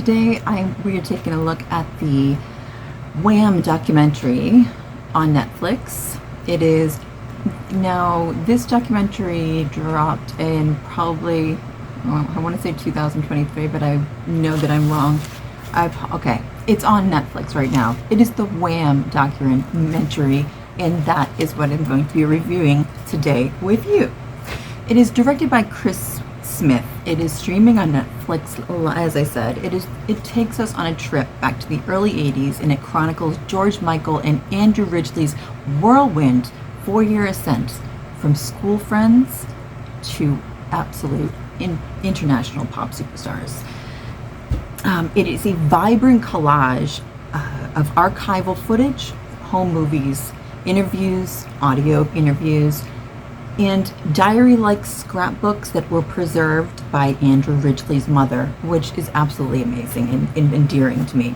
today we are taking a look at the WHAM documentary on Netflix. It is now, this documentary dropped in probably, well, I want to say 2023, but I know that I'm wrong. Okay, it's on Netflix right now. It is the WHAM documentary, and that is what I'm going to be reviewing today with you. It is directed by Chris Smith. It is streaming on Netflix, as I said. It takes us on a trip back to the early 80s, and it chronicles George Michael and Andrew Ridgeley's whirlwind 4-year ascent from school friends to absolute international pop superstars. It is a vibrant collage of archival footage, home movies, interviews, audio interviews, and diary-like scrapbooks that were preserved by Andrew Ridgeley's mother, which is absolutely amazing and endearing to me.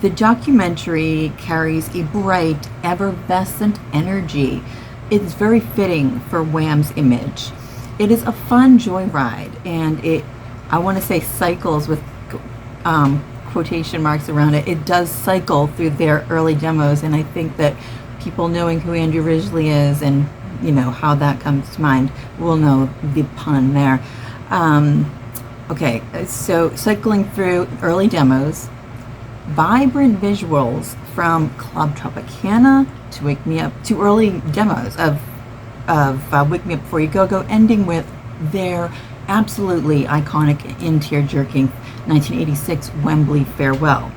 The documentary carries a bright, effervescent energy. It's very fitting for WHAM's image. It is a fun joyride, and I want to say cycles with quotation marks around it. It does cycle through their early demos, and I think that people knowing who Andrew Ridgeley is and you know how that comes to mind will know the pun there. Okay, so cycling through early demos, vibrant visuals from Club Tropicana to Wake Me Up, to early demos of Wake Me Up Before You Go, ending with their absolutely iconic and tear-jerking 1986 Wembley farewell.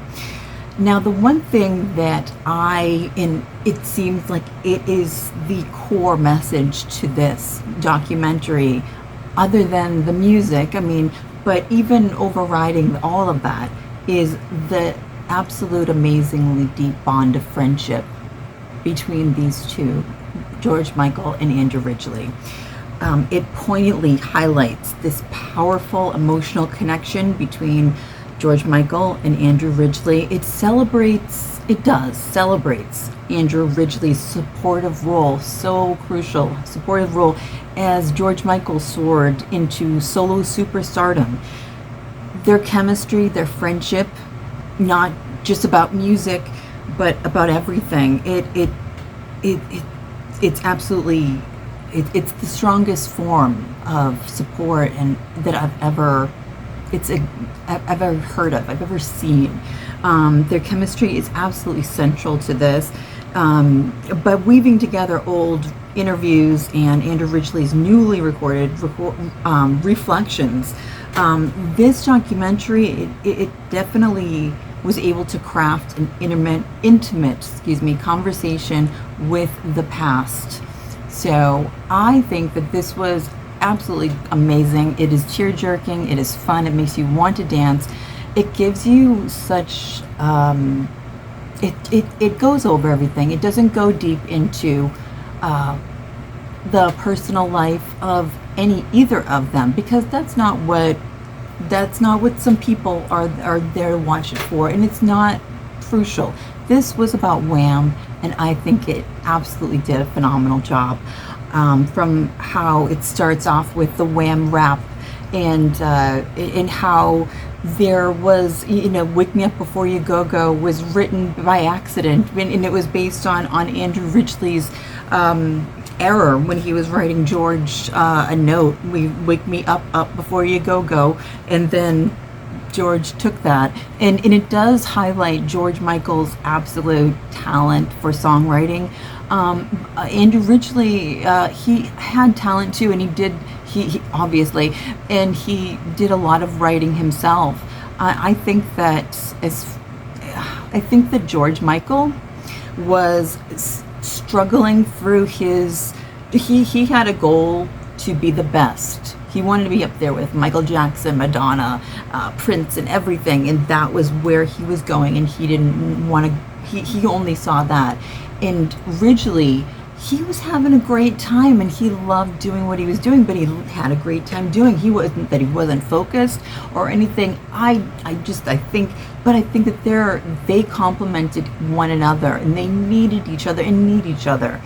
Now, the one thing that it seems like it is the core message to this documentary, other than the music, but even overriding all of that, is the absolute amazingly deep bond of friendship between these two, George Michael and Andrew Ridgeley. It poignantly highlights this powerful emotional connection between George Michael and Andrew Ridgeley. It celebrates Andrew Ridgeley's supportive role, so crucial, supportive role as George Michael soared into solo superstardom. Their chemistry, their friendship, not just about music, but about everything. It's absolutely, it's the strongest form of support and that I've ever heard of, I've ever seen. Their chemistry is absolutely central to this. But weaving together old interviews and Andrew Ridgeley's newly recorded reflections, this documentary, it definitely was able to craft an intimate conversation with the past. So I think that this was absolutely amazing. It is tear-jerking, it is fun, it makes you want to dance. It gives you such it goes over everything. It doesn't go deep into the personal life of either of them, because that's not what some people are there to watch it for, and it's not crucial. This was about WHAM, and I think it absolutely did a phenomenal job. From how it starts off with the WHAM rap, and how there was, Wake Me Up Before You Go was written by accident, and it was based on Andrew Ridgeley's error when he was writing George a note. Wake me up before you go, and then George took that, and it does highlight George Michael's absolute talent for songwriting. Andrew Ridgeley, he had talent too, and he obviously, and he did a lot of writing himself. I think that George Michael was struggling through he had a goal to be the best. He wanted to be up there with Michael Jackson, Madonna, Prince, and everything, and that was where he was going, and he didn't want to, he only saw that. And Ridgeley, he was having a great time, and he loved doing what he was doing, but he had a great time doing. He wasn't focused or anything. I think that they complemented one another, and they needed each other and need each other.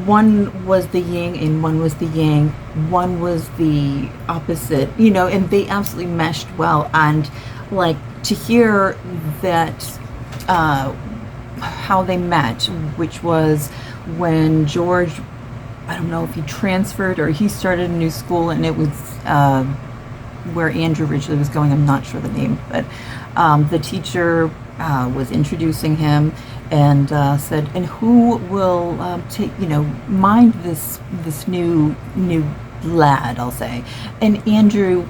one was the yin and one was the yang, one was the opposite, you know, and they absolutely meshed well. And like to hear that how they met, which was when George, I don't know if he transferred or he started a new school, and it was where Andrew originally was going. I'm not sure the name, but the teacher was introducing him and said, "And who will take, you know, mind this new lad?" I'll say, and Andrew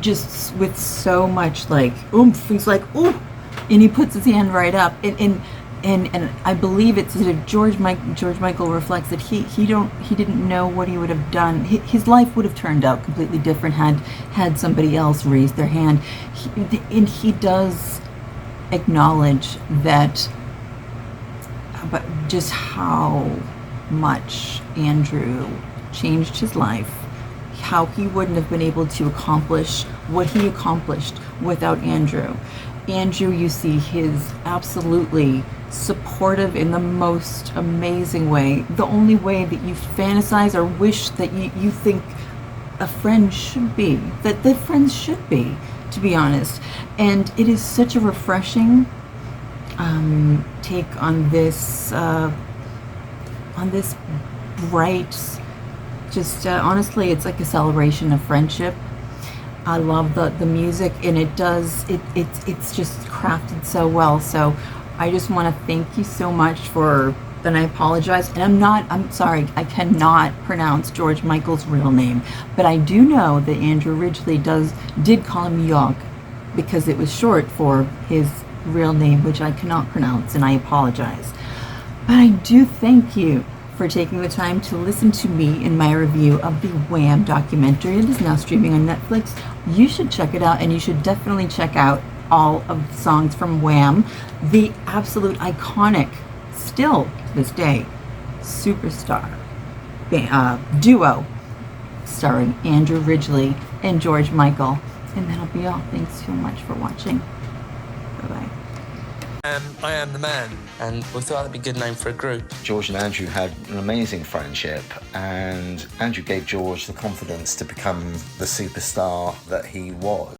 just with so much like oomph, he's like, "Ooh," and he puts his hand right up, and I believe it's sort of George Michael reflects that he didn't know what he would have done. His life would have turned out completely different had somebody else raised their hand. And he does acknowledge that, but just how much Andrew changed his life, how he wouldn't have been able to accomplish what he accomplished without Andrew. Andrew, you see, his absolutely supportive in the most amazing way, the only way that you fantasize or wish that you think a friend should be, that the friends should be, to be honest. And it is such a refreshing take on this bright, just honestly, it's like a celebration of friendship. I love the music, and it's just crafted so well. So I just want to thank you so much for, and I apologize, and I'm sorry, I cannot pronounce George Michael's real name, but I do know that Andrew originally did call him Yog because it was short for his real name, which I cannot pronounce, and I apologize. But I do thank you for taking the time to listen to me in my review of the WHAM documentary. It is now streaming on Netflix. You should check it out, and you should definitely check out all of the songs from WHAM, the absolute iconic, still to this day, superstar duo starring Andrew Ridgeley and George Michael. And that'll be all. Thanks so much for watching. Bye-bye. I am the man, and we thought that'd be a good name for a group. George and Andrew had an amazing friendship, and Andrew gave George the confidence to become the superstar that he was.